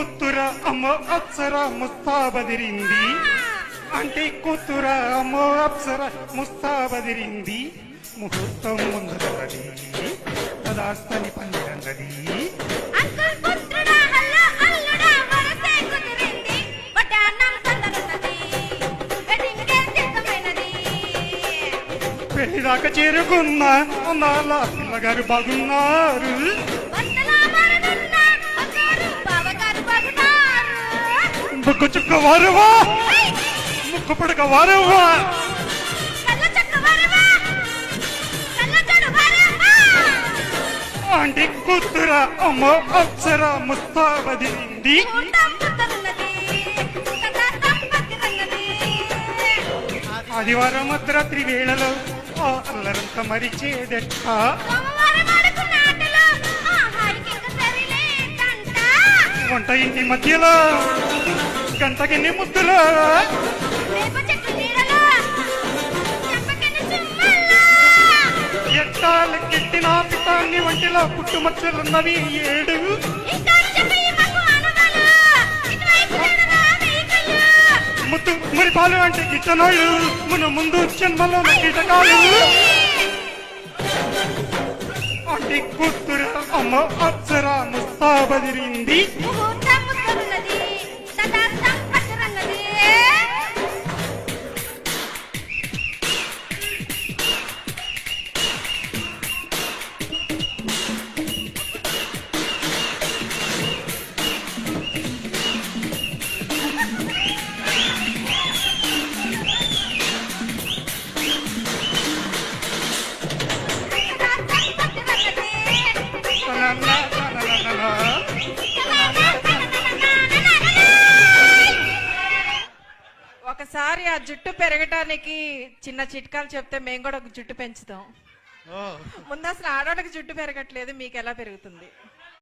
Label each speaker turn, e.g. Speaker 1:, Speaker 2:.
Speaker 1: కూతుర అమ్మ అప్సర ముస్తాబదిరింది అంటే కూతుర అమ్మ అప్సర ముస్తాబదిరింది ముహూర్తం ముందున్నది తదాస్తని పందిరన్నది పెళ్లిదాకా చేరుకున్న నాల పిల్లగారు బాగున్నారు ముక్కు చుక్క వారువా ముక్కు పుడక వారువా అంటే కూతుర అమ్మ అప్సర ముస్తాబదిరింది ఆదివారం అర్ధరాత్రి వేళలో ఆ అల్లరంతా మరిచేదెట్ట వంట ఇంటి మధ్యలో గంటకిన్ని ముద్దులో ఎట్టాలెక్కెట్టిన పితాన్ని వంటిలో పుట్టుమచ్చలున్నవి 7 ముద్దు మురిపాలు అంటే గిట్టనోళ్ళు మన ముందు జన్మలో కీటకాలు అంటే కూతుర అమ్మ అప్సర ముస్తాబదిరింది
Speaker 2: ఒకసారి ఆ జుట్టు పెరగటానికి చిన్న చిట్కాలు చెప్తే మేము కూడా ఒక జుట్టు పెంచుతాం. ముందు అసలు ఆడవాళ్ళకి జుట్టు పెరగట్లేదు, మీకు ఎలా పెరుగుతుంది?